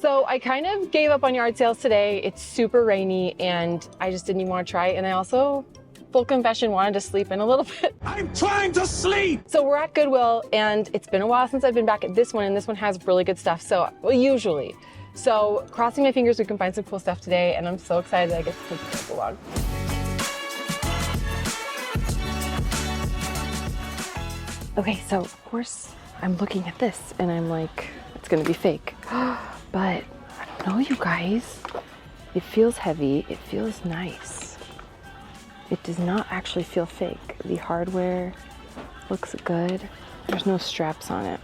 So I kind of gave up on yard sales today. It's super rainy and I just didn't even want to try it. And I also, full confession, wanted to sleep in a little bit. I'm trying to sleep! So we're at Goodwill and it's been a while since I've been back at this one, and this one has really good stuff. So, well, usually. So crossing my fingers we can find some cool stuff today, and I'm so excited that I get to take this along. Okay, so of course I'm looking at this and I'm like, it's gonna be fake. But I don't know, you guys. It feels heavy, it feels nice. It does not actually feel fake. The hardware looks good. There's no straps on it,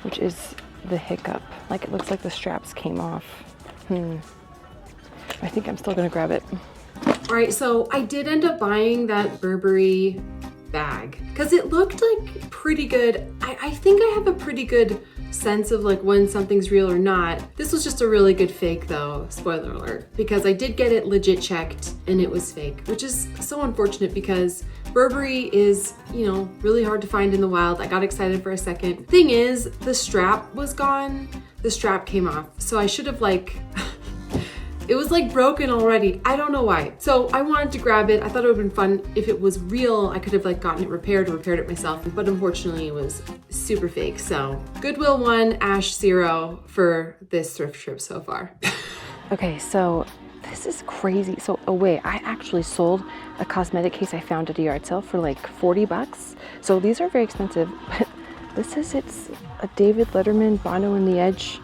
which is the hiccup. Like, it looks like the straps came off. I think I'm still gonna grab it. All right, so I did end up buying that Burberry bag because it looked like pretty good. I think I have a pretty good sense of like when something's real or not. This was just a really good fake though, spoiler alert, because I did get it legit checked and it was fake, which is so unfortunate because Burberry is, you know, really hard to find in the wild. I got excited for a second. Thing is, the strap was gone. The strap came off. So I should have like, it was like broken already. I don't know why. So I wanted to grab it. I thought it would have been fun if it was real. I could have like gotten it repaired or repaired it myself, but unfortunately it was super fake. So Goodwill 1, Ash 0 for this thrift trip so far. Okay, so this is crazy. So, oh wait, I actually sold a cosmetic case I found at a yard sale for like 40 bucks. So these are very expensive, but this is, it's a David Letterman Bono and the Edge.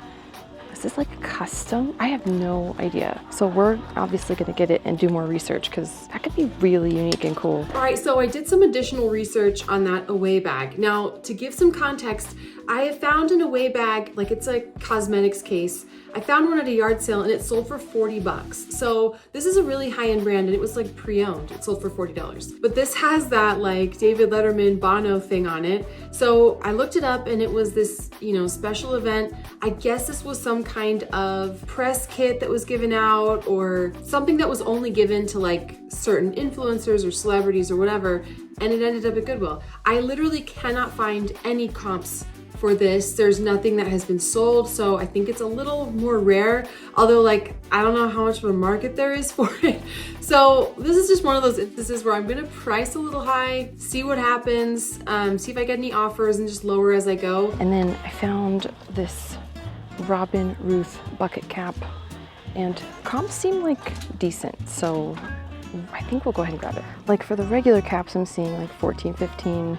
Is this like custom? I have no idea. So we're obviously gonna get it and do more research because that could be really unique and cool. All right, so I did some additional research on that Away bag. Now, to give some context, I have found an Away bag, like it's a cosmetics case. I found one at a yard sale and it sold for 40 bucks. So this is a really high-end brand and it was like pre-owned. It sold for $40. But this has that like David Letterman Bono thing on it. So I looked it up and it was this, you know, special event. I guess this was some kind of press kit that was given out or something that was only given to like certain influencers or celebrities or whatever. And it ended up at Goodwill. I literally cannot find any comps for this. There's nothing that has been sold, so I think it's a little more rare, although like I don't know how much of a market there is for it. So this is just one of those instances where I'm gonna price a little high, see what happens, see if I get any offers and just lower as I go. And then I found this Robin Ruth bucket cap and comps seem like decent, so I think we'll go ahead and grab it. Like for the regular caps I'm seeing like 14, 15.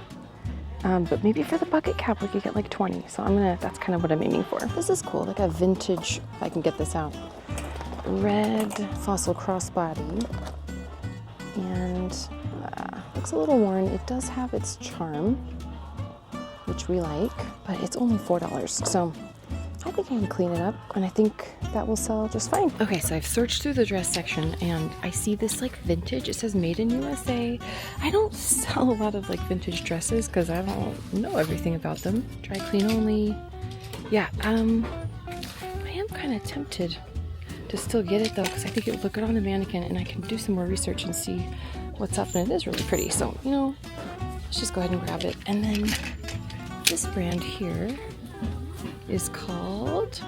But maybe for the bucket cap, we could get like 20. So that's kind of what I'm aiming for. This is cool, like a vintage, if I can get this out, red fossil crossbody. And looks a little worn. It does have its charm, which we like, but it's only $4. So I think I can clean it up and I think that will sell just fine. Okay, so I've searched through the dress section and I see this like vintage. It says made in USA. I don't sell a lot of like vintage dresses because I don't know everything about them. Dry clean only. Yeah, I am kind of tempted to still get it though because I think it would look good on the mannequin and I can do some more research and see what's up, and it is really pretty. So, you know, let's just go ahead and grab it. And then this brand here is called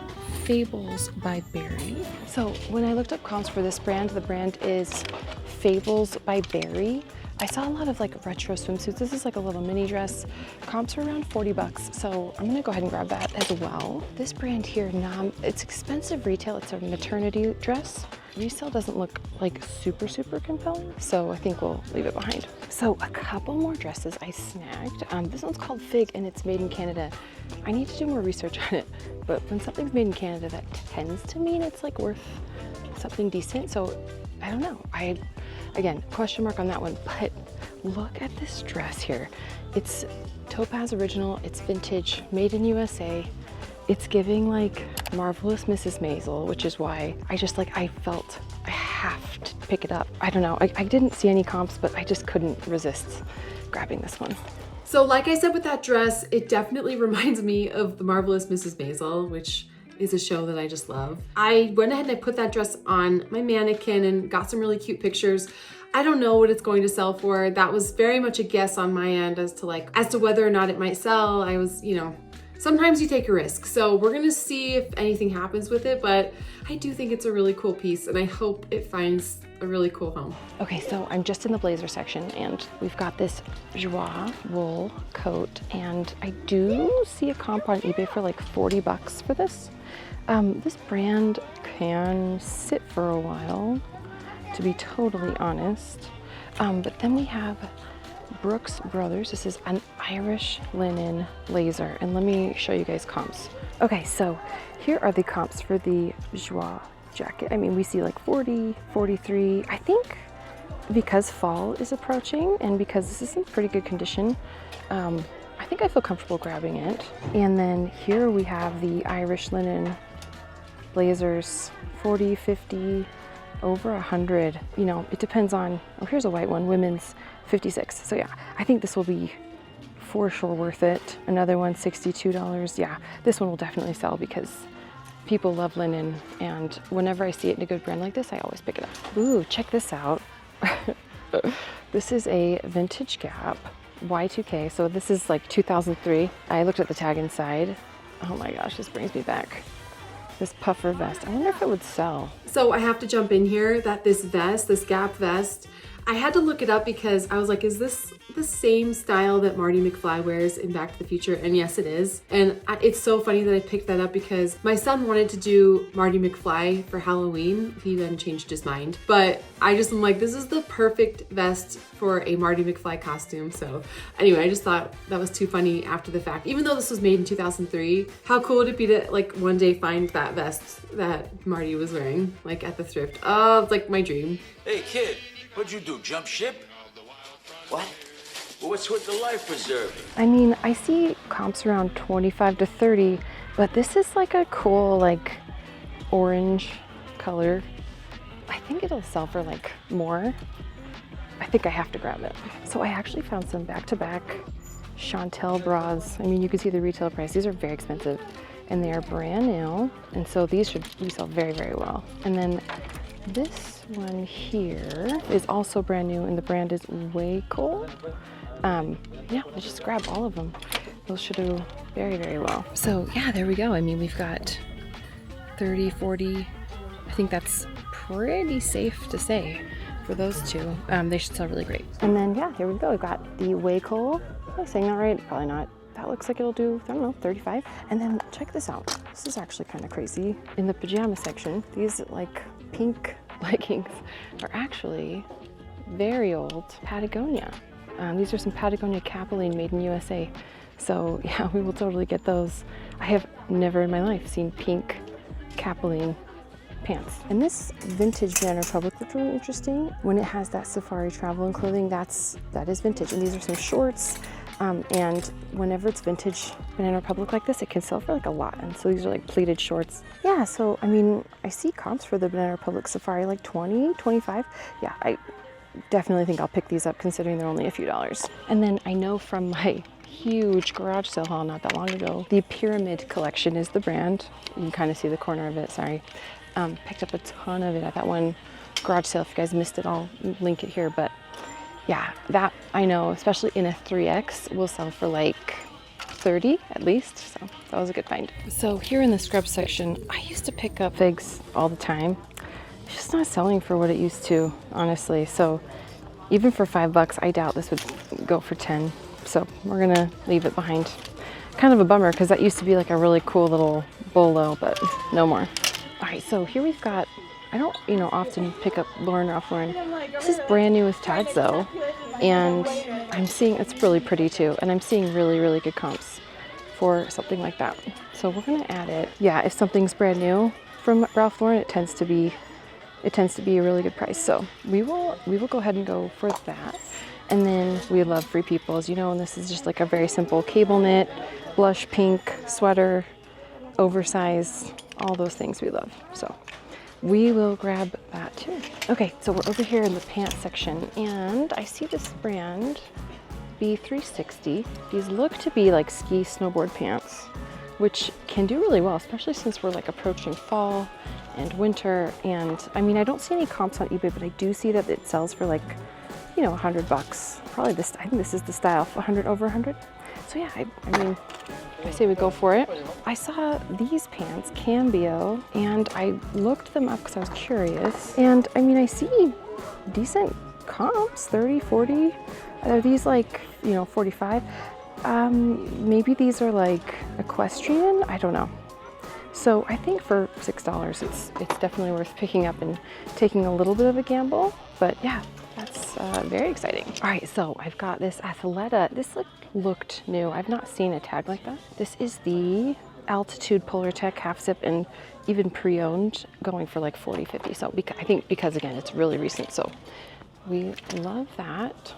Fables by Barry. So when I looked up comps for this brand, the brand is Fables by Barry. I saw a lot of like retro swimsuits. This is like a little mini dress. Comps are around 40 bucks. So I'm gonna go ahead and grab that as well. This brand here, it's expensive retail. It's a maternity dress. Resale doesn't look like super compelling, so I think we'll leave it behind. So a couple more dresses I snagged. This one's called Fig and it's made in Canada. I need to do more research on it, but when something's made in Canada, that tends to mean it's like worth something decent. So I don't know. Again, question mark on that one, but look at this dress here. It's Topaz original, it's vintage, made in USA. It's giving like Marvelous Mrs. Maisel, which is why I felt I have to pick it up. I don't know, I didn't see any comps, but I just couldn't resist grabbing this one. So like I said with that dress, it definitely reminds me of the Marvelous Mrs. Maisel, which is a show that I just love. I went ahead and I put that dress on my mannequin and got some really cute pictures. I don't know what it's going to sell for. That was very much a guess on my end as to whether or not it might sell. I was, you know, sometimes you take a risk. So we're gonna see if anything happens with it, but I do think it's a really cool piece and I hope it finds a really cool home. Okay, so I'm just in the blazer section and we've got this joie wool coat, and I do see a comp on eBay for like 40 bucks for this. This brand can sit for a while, to be totally honest. But then we have Brooks Brothers. This is an Irish linen blazer, and let me show you guys comps. Okay, so here are the comps for the joie jacket. I mean, we see like 40, 43. I think because fall is approaching and because this is in pretty good condition, I think I feel comfortable grabbing it. And then here we have the Irish linen blazers, 40, 50, over 100. You know, it depends on, oh, here's a white one, women's 56. So yeah, I think this will be for sure worth it. Another one, $62. Yeah, this one will definitely sell because people love linen, and whenever I see it in a good brand like this, I always pick it up. Ooh, check this out. This is a vintage Gap Y2K. So this is like 2003. I looked at the tag inside. Oh my gosh, this brings me back. This puffer vest. I wonder if it would sell. So I have to jump in here that this vest, this Gap vest, I had to look it up because I was like, is this the same style that Marty McFly wears in Back to the Future? And yes, it is. And it's so funny that I picked that up because my son wanted to do Marty McFly for Halloween. He then changed his mind. But I just am like, this is the perfect vest for a Marty McFly costume. So anyway, I just thought that was too funny after the fact. Even though this was made in 2003, how cool would it be to like one day find that vest that Marty was wearing like at the thrift? Oh, it's like my dream. Hey, kid, what'd you do, jump ship? What? Well, what's with the life preserver? I mean, I see comps around 25 to 30, but this is like a cool, like orange color. I think it'll sell for like more. I think I have to grab it. So I actually found some back-to-back Chantel bras. I mean, you can see the retail price. These are very expensive and they are brand new. And so these should resell very, very well. And then this one here is also brand new and the brand is Wayco. Yeah, let's just grab all of them. Those should do very, very well. So yeah, there we go. I mean, we've got 30, 40. I think that's pretty safe to say for those two. They should sell really great. And then yeah, here we go. We've got the Wayco. Am I saying that right? Probably not. That looks like it'll do, I don't know, 35. And then check this out. This is actually kind of crazy. In the pajama section, these like pink leggings are actually very old Patagonia. These are some Patagonia Capilene made in USA. So yeah, we will totally get those. I have never in my life seen pink Capilene pants. And this vintage Banana Republic looked really interesting. When it has that safari travel and clothing, that is vintage. And these are some shorts. And whenever it's vintage Banana Republic like this, it can sell for like a lot. And so these are like pleated shorts. Yeah, so I mean, I see comps for the Banana Republic Safari like 20, 25. Yeah, I definitely think I'll pick these up considering they're only a few dollars. And then I know from my huge garage sale haul not that long ago, the Pyramid collection is the brand. You can kind of see the corner of it, sorry. Picked up a ton of it at that one garage sale. If you guys missed it, I'll link it here. But yeah, that I know, especially in a 3X, will sell for like 30 at least. So that was a good find. So here in the scrub section, I used to pick up figs all the time. It's just not selling for what it used to, honestly. So even for $5, I doubt this would go for 10. So we're gonna leave it behind. Kind of a bummer because that used to be like a really cool little bolo, but no more. All right, so here we've got, I don't, often pick up Lauren or Ralph Lauren. This is brand new with tags though. And I'm seeing, it's really pretty too. And I'm seeing really, really good comps for something like that. So we're gonna add it. Yeah, if something's brand new from Ralph Lauren, it tends to be a really good price. So we will go ahead and go for that. And then we love Free People, as you know, and this is just like a very simple cable knit, blush pink sweater, oversized, all those things we love. So we will grab that too. Okay, so we're over here in the pants section and I see this brand, B360. These look to be like ski snowboard pants, which can do really well, especially since we're like approaching fall and winter. And I mean, I don't see any comps on eBay, but I do see that it sells for like, $100. Probably this, I think this is the style, 100 over 100. So yeah, I mean, I say we go for it. I saw these pants, Cambio, and I looked them up because I was curious. And I mean, I see decent comps, 30, 40. Are these like, you know, 45? Maybe these are like equestrian, I don't know. So I think for $6, it's definitely worth picking up and taking a little bit of a gamble. But yeah, that's very exciting. All right, so I've got this Athleta. This looked new. I've not seen a tag like that. This is the Altitude Polar Tech half zip, and even pre-owned, going for like 40, 50. So I think because again, it's really recent. So we love that.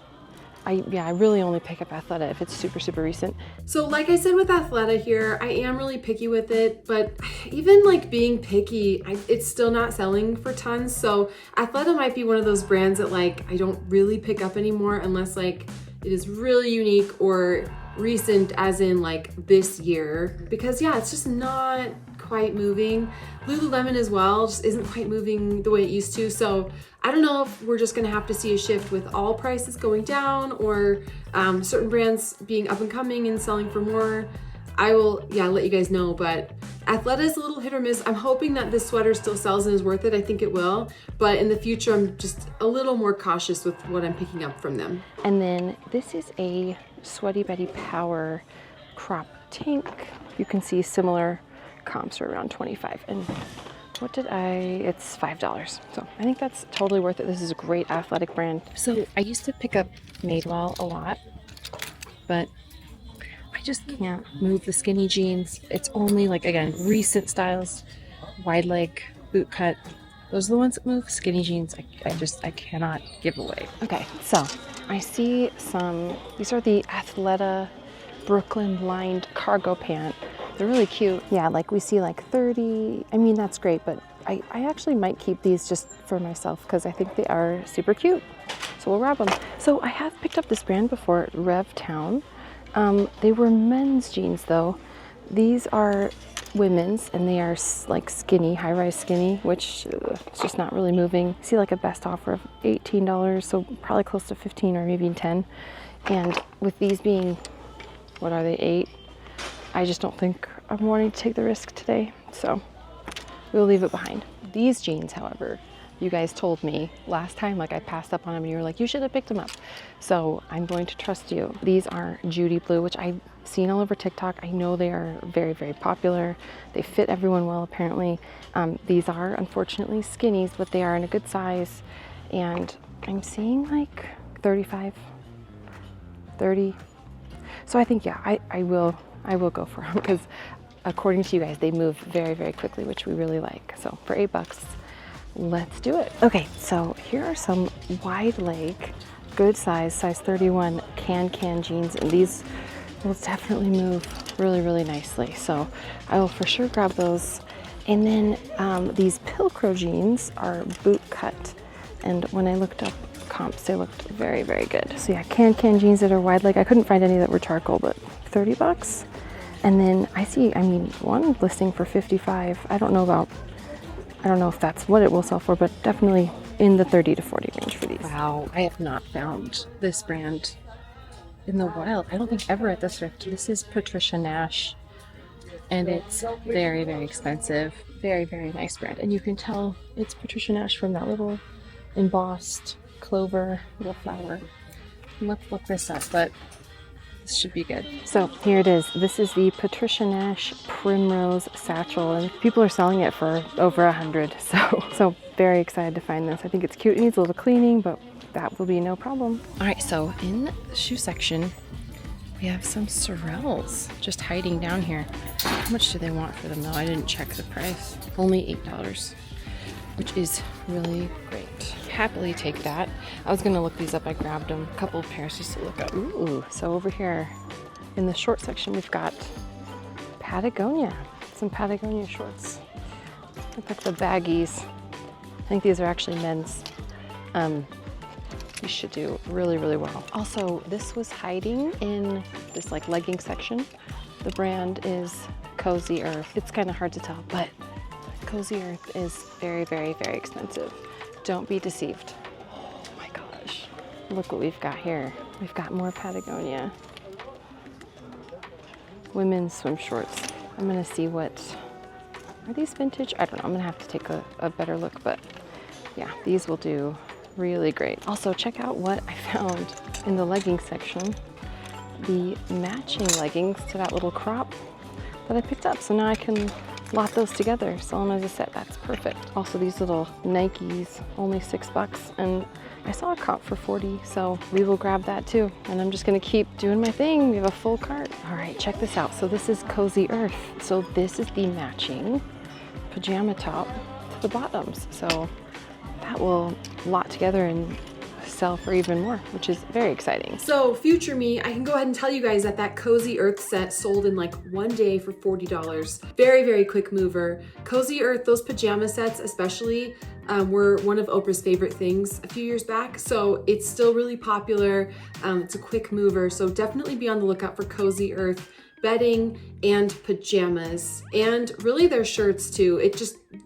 I really only pick up Athleta if it's super, super recent. So like I said with Athleta here, I am really picky with it, but even like being picky, it's still not selling for tons. So Athleta might be one of those brands that like I don't really pick up anymore unless like it is really unique or recent, as in like this year, because yeah, it's just not quite moving. Lululemon as well just isn't quite moving the way it used to. So I don't know if we're just gonna have to see a shift with all prices going down, or certain brands being up and coming and selling for more. I will, let you guys know, but Athleta is a little hit or miss. I'm hoping that this sweater still sells and is worth it. I think it will, but in the future, I'm just a little more cautious with what I'm picking up from them. And then this is a Sweaty Betty Power crop tank. You can see similar comps are around 25. And what did it's $5. So I think that's totally worth it. This is a great athletic brand. So I used to pick up Madewell a lot, but I just can't move the skinny jeans. It's only like, again, recent styles, wide leg, boot cut. Those are the ones that move. Skinny jeans, I cannot give away. Okay, so I see these are the Athleta Brooklyn lined cargo pant. They're really cute. Yeah, like we see like 30. I mean, that's great, but I actually might keep these just for myself because I think they are super cute. So we'll grab them. So I have picked up this brand before, Rev Town. They were men's jeans though. These are women's and they are like skinny, high-rise skinny, which it's just not really moving. I see like a best offer of $18, so probably close to 15 or maybe 10. And with these being, what are they, 8? I just don't think I'm wanting to take the risk today, so we'll leave it behind. These jeans, however, you guys told me last time, like I passed up on them and you were like, you should have picked them up. So I'm going to trust you. These are Judy Blue, which I've seen all over TikTok. I know they are very, very popular. They fit everyone well, apparently. These are unfortunately skinnies, but they are in a good size. And I'm seeing like 35, 30. So I think, yeah, I will go for them because according to you guys, they move very, very quickly, which we really like. So for $8, let's do it. Okay, so here are some wide leg, good size 31 can jeans, and these will definitely move really, really nicely. So I will for sure grab those. And then these Pilcrow jeans are boot cut. And when I looked up comps, they looked very, very good. So yeah, can jeans that are wide leg. I couldn't find any that were charcoal, but $30. And then I see, one listing for 55. I don't know if that's what it will sell for, but definitely in the 30 to 40 range for these. Wow, I have not found this brand in the wild. I don't think ever at the Thrift. This is Patricia Nash, and it's very, very expensive. Very, very nice brand. And you can tell it's Patricia Nash from that little embossed clover little flower. Let's look this up, but this should be good. So here it is. This is the Patricia Nash Primrose Satchel, and people are selling it for over 100. So very excited to find this. I think it's cute. It needs a little cleaning, but that will be no problem. All right, so in the shoe section, we have some Sorels just hiding down here. How much do they want for them though? I didn't check the price. Only $8, which is really great. Happily take that. I was gonna look these up. I grabbed them, a couple of pairs just to look up. Ooh, so over here in the short section, we've got Patagonia. Some Patagonia shorts. Look like the baggies. I think these are actually men's. These should do really, really well. Also, this was hiding in this like legging section. The brand is Cozy Earth. It's kind of hard to tell, but Cozy Earth is very, very, very expensive. Don't be deceived. Oh my gosh. Look what we've got here. We've got more Patagonia. women's swim shorts. I'm gonna see what, are these vintage? I don't know, I'm gonna have to take a better look, but yeah, these will do really great. Also, check out what I found in the leggings section. The matching leggings to that little crop that I picked up. So now I can lot those together, sell them as a set. That's perfect. Also, these little Nikes, only $6, and I saw a comp for 40, so we will grab that too. And I'm just gonna keep doing my thing. We have a full cart. All right, check this out. So this is Cozy Earth. So this is the matching pajama top to the bottoms. So that will lot together and sell for even more, which is very exciting. So future me, I can go ahead and tell you guys that that Cozy Earth set sold in like one day for $40. Very, very quick mover. Cozy Earth, those pajama sets especially, were one of Oprah's favorite things a few years back. So it's still really popular. It's a quick mover. So definitely be on the lookout for Cozy Earth bedding and pajamas, and really their shirts too.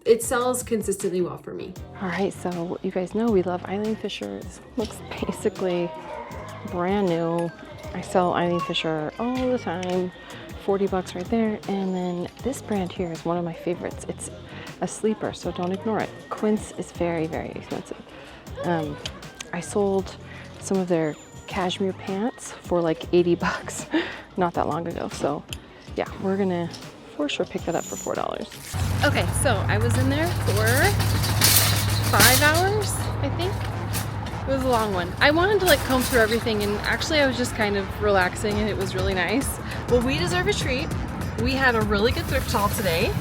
It sells consistently well for me. All right, so you guys know we love Eileen Fisher. This looks basically brand new. I sell Eileen Fisher all the time. $40 right there. And then this brand here is one of my favorites. It's a sleeper, so don't ignore it. Quince is very, very expensive. I sold some of their cashmere pants for like $80 not that long ago. So yeah, we're gonna for sure pick that up for $4. Okay, so I was in there for 5 hours, I think. It was a long one. I wanted to like comb through everything, and actually I was just kind of relaxing and it was really nice. Well, we deserve a treat. We had a really good thrift haul today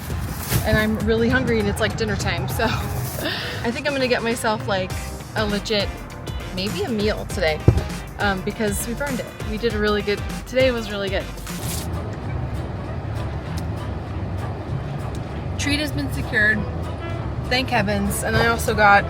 and I'm really hungry and it's like dinner time. So I think I'm gonna get myself like a legit, maybe a meal today, because we've earned it. We did a really good, today was really good. Treat has been secured, thank heavens. And I also got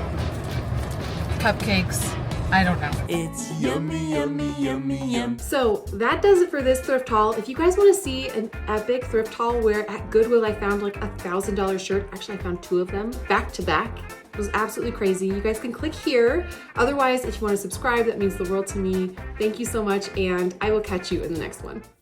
cupcakes. I don't know. It's yummy, yummy, yummy, yum. So that does it for this thrift haul. If you guys want to see an epic thrift haul where at Goodwill I found like $1,000 shirt, actually I found 2 of them back to back. It was absolutely crazy. You guys can click here. Otherwise, if you want to subscribe, that means the world to me. Thank you so much, and I will catch you in the next one.